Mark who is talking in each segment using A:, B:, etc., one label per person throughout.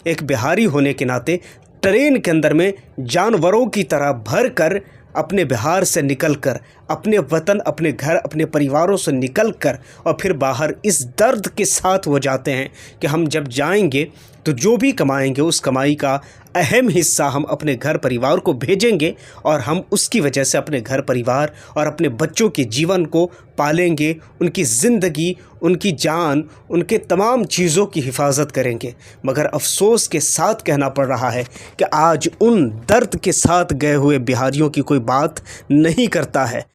A: एक बिहारी होने के नाते ट्रेन के अंदर में जानवरों की तरह भर कर अपने बिहार से निकलकर अपने वतन, अपने घर, अपने परिवारों से निकलकर और फिर बाहर इस दर्द के साथ वो जाते हैं कि हम जब जाएंगे तो जो भी कमाएंगे उस कमाई का अहम हिस्सा हम अपने घर परिवार को भेजेंगे और हम उसकी वजह से अपने घर परिवार और अपने बच्चों के जीवन को पालेंगे, उनकी ज़िंदगी, उनकी जान, उनके तमाम चीज़ों की हिफाजत करेंगे। मगर अफसोस के साथ कहना पड़ रहा है कि आज उन दर्द के साथ गए हुए बिहारियों की कोई बात नहीं करता है।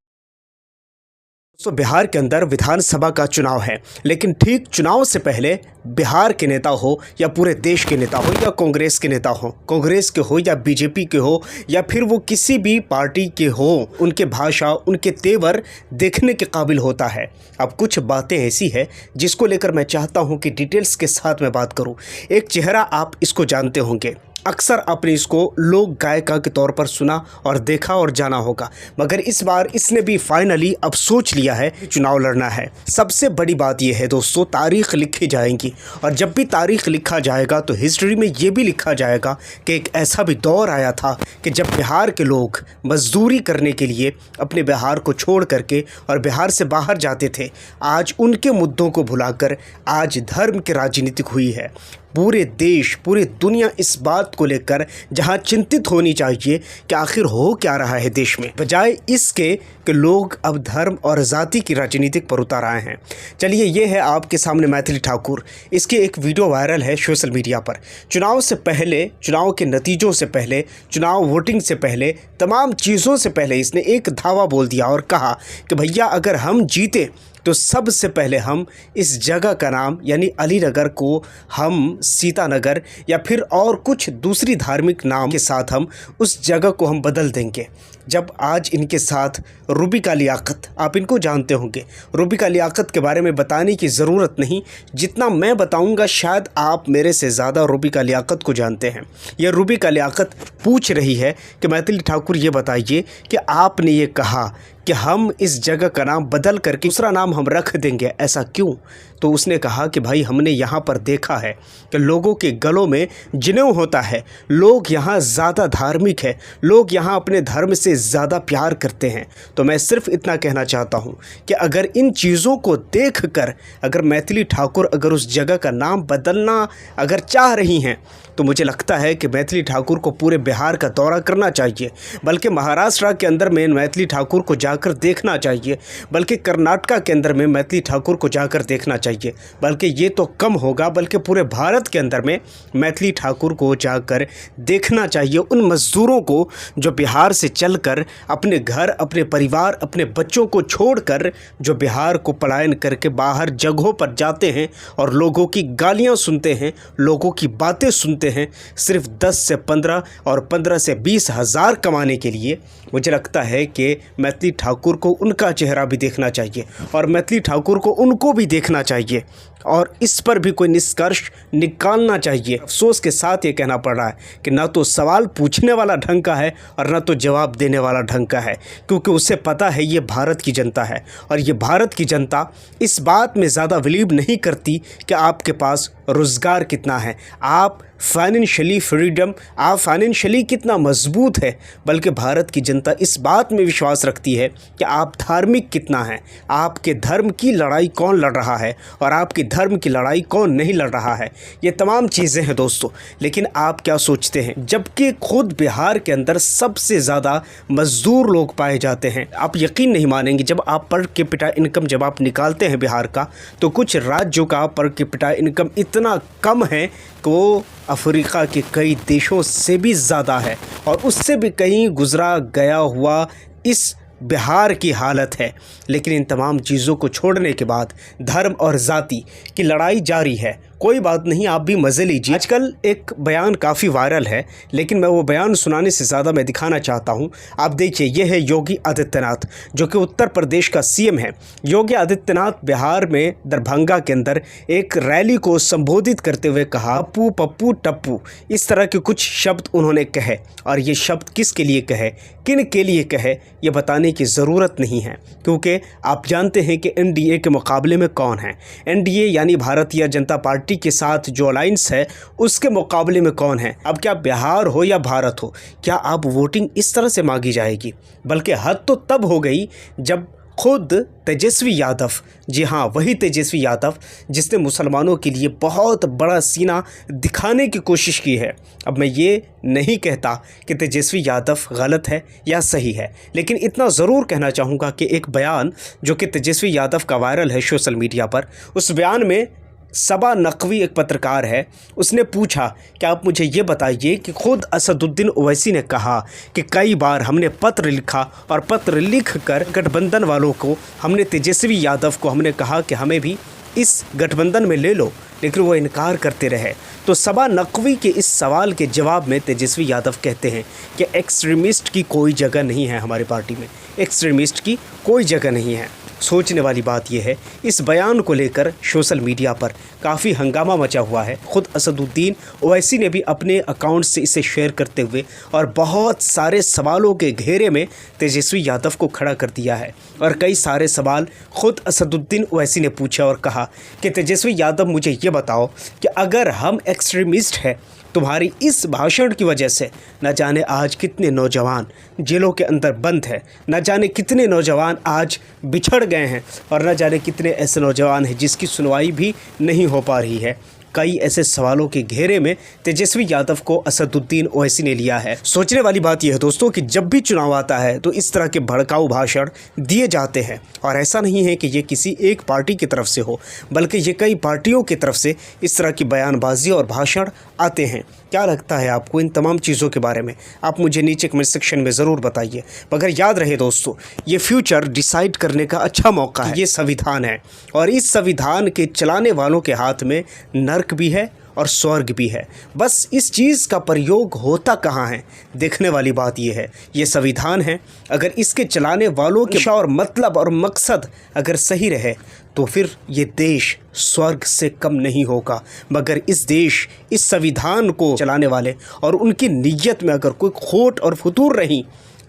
A: तो बिहार के अंदर विधानसभा का चुनाव है, लेकिन ठीक चुनाव से पहले बिहार के नेता हो या पूरे देश के नेता हो या कांग्रेस के नेता हो, कांग्रेस के हो या बीजेपी के हो या फिर वो किसी भी पार्टी के हो, उनके भाषा, उनके तेवर देखने के काबिल होता है। अब कुछ बातें ऐसी है जिसको लेकर मैं चाहता हूँ कि डिटेल्स के साथ मैं बात करूँ। एक चेहरा आप इसको जानते होंगे, अक्सर आपने इसको लोक गायिका के तौर पर सुना और देखा और जाना होगा, मगर इस बार इसने भी फाइनली अब सोच लिया है कि चुनाव लड़ना है। सबसे बड़ी बात यह है दोस्तों, तारीख लिखी जाएगी और जब भी तारीख लिखा जाएगा तो हिस्ट्री में ये भी लिखा जाएगा कि एक ऐसा भी दौर आया था कि जब बिहार के लोग मजदूरी करने के लिए अपने बिहार को छोड़ करके और बिहार से बाहर जाते थे। आज उनके मुद्दों को भुलाकर आज धर्म की राजनीति हुई है। पूरे देश, पूरी दुनिया इस बात को लेकर जहां चिंतित होनी चाहिए कि आखिर हो क्या रहा है देश में, बजाय इसके कि लोग अब धर्म और जाति की राजनीति पर उतर आए हैं। चलिए, ये है आपके सामने मैथिली ठाकुर। इसकी एक वीडियो वायरल है सोशल मीडिया पर। चुनाव से पहले, चुनाव के नतीजों से पहले, चुनाव वोटिंग से पहले, तमाम चीज़ों से पहले इसने एक धावा बोल दिया और कहा कि भैया अगर हम जीते तो सबसे पहले हम इस जगह का नाम यानी अलीनगर को हम सीतानगर या फिर और कुछ दूसरी धार्मिक नाम के साथ हम उस जगह को हम बदल देंगे। जब आज इनके साथ रूबिका लियाकत, आप इनको जानते होंगे, रूबिका लियाकत के बारे में बताने की ज़रूरत नहीं, जितना मैं बताऊंगा शायद आप मेरे से ज़्यादा रूबिका लियाकत को जानते हैं। यह रूबिका लियाकत पूछ रही है कि मैथिली ठाकुर ये बताइए कि आपने ये कहा कि हम इस जगह का नाम बदल करके दूसरा नाम हम रख देंगे, ऐसा क्यों? तो उसने कहा कि भाई हमने यहाँ पर देखा है कि लोगों के गलों में जनेऊ होता है, लोग यहाँ ज़्यादा धार्मिक है, लोग यहाँ अपने धर्म से ज़्यादा प्यार करते हैं। तो मैं सिर्फ इतना कहना चाहता हूँ कि अगर इन चीज़ों को देख कर अगर मैथिली ठाकुर अगर उस जगह का नाम बदलना अगर चाह रही हैं तो मुझे लगता है कि मैथिली ठाकुर को पूरे बिहार का दौरा करना चाहिए, बल्कि महाराष्ट्र के अंदर में मैथिली ठाकुर को जाकर देखना चाहिए, बल्कि कर्नाटका के अंदर में मैथिली ठाकुर को जाकर देखना चाहिए, बल्कि ये तो कम होगा बल्कि पूरे भारत के अंदर में मैथिली ठाकुर को जाकर देखना चाहिए। उन मज़दूरों को जो बिहार से चलकर अपने घर, अपने परिवार, अपने बच्चों को छोड़कर जो बिहार को पलायन करके बाहर जगहों पर जाते हैं और लोगों की गालियाँ सुनते हैं, लोगों की बातें सुनते हैं, सिर्फ 10 से 15 और 15 से 20 हज़ार कमाने के लिए। मुझे लगता है कि मैथिली ठाकुर को उनका चेहरा भी देखना चाहिए और मैथिली ठाकुर को उनको भी देखना चाहिए और इस पर भी कोई निष्कर्ष निकालना चाहिए। अफसोस के साथ ये कहना पड़ रहा है कि ना तो सवाल पूछने वाला ढंग का है और ना तो जवाब देने वाला ढंग का है, क्योंकि उसे पता है ये भारत की जनता है और ये भारत की जनता इस बात में ज़्यादा बिलीव नहीं करती कि आपके पास रोज़गार कितना है, आप फाइनेंशियली फ्रीडम, आप फाइनेंशियली कितना मजबूत है, बल्कि भारत की जनता इस बात में विश्वास रखती है कि आप धार्मिक कितना हैं, आपके धर्म की लड़ाई कौन लड़ रहा है और आपकी धर्म की लड़ाई कौन नहीं लड़ रहा है। ये तमाम चीज़ें हैं दोस्तों। लेकिन आप क्या सोचते हैं, जबकि खुद बिहार के अंदर सबसे ज़्यादा मज़दूर लोग पाए जाते हैं। आप यकीन नहीं मानेंगे, जब आप पर कैपिटा इनकम जब आप निकालते हैं बिहार का, तो कुछ राज्यों का पर कैपिटा इनकम इतना कम है कि वो अफ्रीका के कई देशों से भी ज़्यादा है और उससे भी कहीं गुजरा गया हुआ इस बिहार की हालत है। लेकिन इन तमाम चीज़ों को छोड़ने के बाद धर्म और जाति की लड़ाई जारी है। कोई बात नहीं, आप भी मज़े लीजिए। आजकल एक बयान काफ़ी वायरल है, लेकिन मैं वो बयान सुनाने से ज़्यादा मैं दिखाना चाहता हूँ। आप देखिए, ये है योगी आदित्यनाथ, जो कि उत्तर प्रदेश का सीएम है। योगी आदित्यनाथ बिहार में दरभंगा के अंदर एक रैली को संबोधित करते हुए कहा, पप्पू पप्पू टप्पू, इस तरह के कुछ शब्द उन्होंने कहे। और ये शब्द किसके लिए कहे, किन के लिए कहे, ये बताने की ज़रूरत नहीं है, क्योंकि आप जानते हैं कि एनडीए के मुकाबले में कौन है। एनडीए यानी भारतीय जनता पार्टी पार्टी के साथ जो अलायंस है उसके मुकाबले में कौन है। अब क्या बिहार हो या भारत हो, क्या अब वोटिंग इस तरह से मांगी जाएगी? बल्कि हद तो तब हो गई जब खुद तेजस्वी यादव, जी हाँ वही तेजस्वी यादव जिसने मुसलमानों के लिए बहुत बड़ा सीना दिखाने की कोशिश की है। अब मैं ये नहीं कहता कि तेजस्वी यादव गलत है या सही है, लेकिन इतना ज़रूर कहना चाहूँगा कि एक बयान जो कि तेजस्वी यादव का वायरल है सोशल मीडिया पर, उस बयान में सबा नकवी एक पत्रकार है, उसने पूछा कि आप मुझे ये बताइए कि खुद असदुद्दीन ओवैसी ने कहा कि कई बार हमने पत्र लिखा और पत्र लिख कर गठबंधन वालों को, हमने तेजस्वी यादव को हमने कहा कि हमें भी इस गठबंधन में ले लो, लेकिन वो इनकार करते रहे। तो सबा नकवी के इस सवाल के जवाब में तेजस्वी यादव कहते हैं कि एक्सट्रीमिस्ट की कोई जगह नहीं है हमारी पार्टी में, एक्सट्रीमिस्ट की कोई जगह नहीं है। सोचने वाली बात यह है, इस बयान को लेकर सोशल मीडिया पर काफ़ी हंगामा मचा हुआ है। खुद असदुद्दीन ओवैसी ने भी अपने अकाउंट से इसे शेयर करते हुए और बहुत सारे सवालों के घेरे में तेजस्वी यादव को खड़ा कर दिया है। और कई सारे सवाल खुद असदुद्दीन ओवैसी ने पूछा और कहा कि तेजस्वी यादव मुझे ये बताओ कि अगर हम एक्सट्रीमिस्ट हैं, तुम्हारी इस भाषण की वजह से न जाने आज कितने नौजवान जेलों के अंदर बंद हैं, न जाने कितने नौजवान आज बिछड़ गए हैं और न जाने कितने ऐसे नौजवान हैं जिसकी सुनवाई भी नहीं हो पा रही है। कई ऐसे सवालों के घेरे में तेजस्वी यादव को असदुद्दीन ओवैसी ने लिया है। सोचने वाली बात यह है दोस्तों कि जब भी चुनाव आता है तो इस तरह के भड़काऊ भाषण दिए जाते हैं, और ऐसा नहीं है कि ये किसी एक पार्टी की तरफ से हो, बल्कि ये कई पार्टियों की तरफ से इस तरह की बयानबाजी और भाषण आते हैं। क्या लगता है आपको इन तमाम चीज़ों के बारे में? आप मुझे नीचे कमेंट सेक्शन में ज़रूर बताइए। मगर याद रहे दोस्तों, ये फ्यूचर डिसाइड करने का अच्छा मौका है। ये संविधान है और इस संविधान के चलाने वालों के हाथ में नर्क भी है और स्वर्ग भी है। बस इस चीज़ का प्रयोग होता कहाँ है, देखने वाली बात यह है। ये संविधान है, अगर इसके चलाने वालों के और मतलब और मकसद अगर सही रहे तो फिर ये देश स्वर्ग से कम नहीं होगा। मगर इस देश, इस संविधान को चलाने वाले और उनकी नीयत में अगर कोई खोट और फतूर रही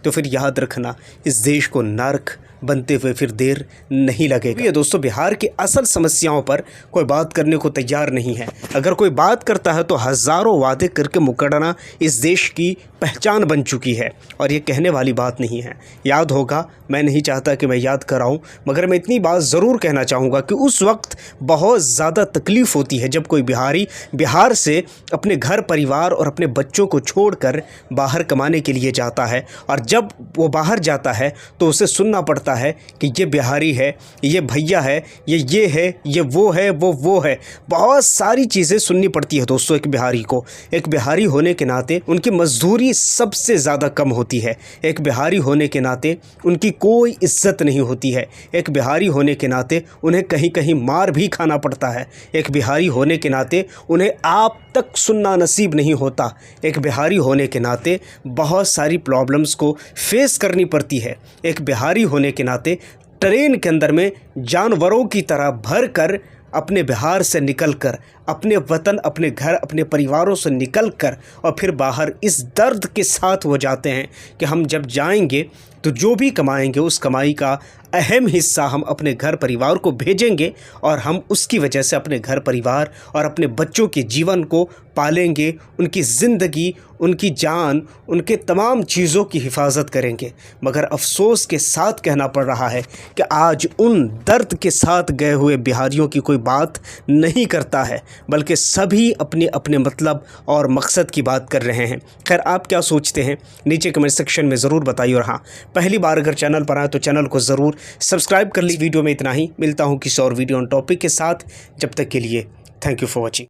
A: तो फिर याद रखना, इस देश को नर्क बनते हुए फिर देर नहीं लगेगी। ये दोस्तों, बिहार की असल समस्याओं पर कोई बात करने को तैयार नहीं है। अगर कोई बात करता है तो हज़ारों वादे करके मुकरना इस देश की पहचान बन चुकी है, और ये कहने वाली बात नहीं है। याद होगा, मैं नहीं चाहता कि मैं याद कराऊं, मगर मैं इतनी बात ज़रूर कहना चाहूँगा कि उस वक्त बहुत ज़्यादा तकलीफ़ होती है जब कोई बिहारी बिहार से अपने घर परिवार और अपने बच्चों को छोड़कर बाहर कमाने के लिए जाता है, और जब वो बाहर जाता है तो उसे सुनना पड़ता है कि ये बिहारी है, ये भैया है, ये है, ये वो है, वो है। बहुत सारी चीज़ें सुननी पड़ती है दोस्तों एक बिहारी को। एक बिहारी होने के नाते उनकी मजदूरी सबसे ज़्यादा कम होती है। एक बिहारी होने के नाते उनकी कोई इज्जत नहीं होती है। एक बिहारी होने के नाते उन्हें कहीं कहीं मार भी खाना पड़ता है। एक बिहारी होने के नाते उन्हें आप तक सुनना नसीब नहीं होता। एक बिहारी होने के नाते बहुत सारी प्रॉब्लम्स को फेस करनी पड़ती है। एक बिहारी होने के नाते ट्रेन के अंदर में जानवरों की तरह भर कर अपने बिहार से निकलकर, अपने वतन, अपने घर, अपने परिवारों से निकलकर और फिर बाहर इस दर्द के साथ वो जाते हैं कि हम जब जाएंगे तो जो भी कमाएंगे उस कमाई का अहम हिस्सा हम अपने घर परिवार को भेजेंगे, और हम उसकी वजह से अपने घर परिवार और अपने बच्चों के जीवन को पालेंगे, उनकी ज़िंदगी, उनकी जान, उनके तमाम चीज़ों की हिफाजत करेंगे। मगर अफसोस के साथ कहना पड़ रहा है कि आज उन दर्द के साथ गए हुए बिहारियों की कोई बात नहीं करता है, बल्कि सभी अपने अपने मतलब और मकसद की बात कर रहे हैं। खैर, आप क्या सोचते हैं नीचे कमेंट सेक्शन में ज़रूर बताइए। और हाँ, पहली बार अगर चैनल पर आए तो चैनल को ज़रूर सब्सक्राइब कर लीजिए। वीडियो में इतना ही, मिलता हूँ किसी और वीडियो ऑन टॉपिक के साथ। जब तक के लिए थैंक यू फॉर वॉचिंग।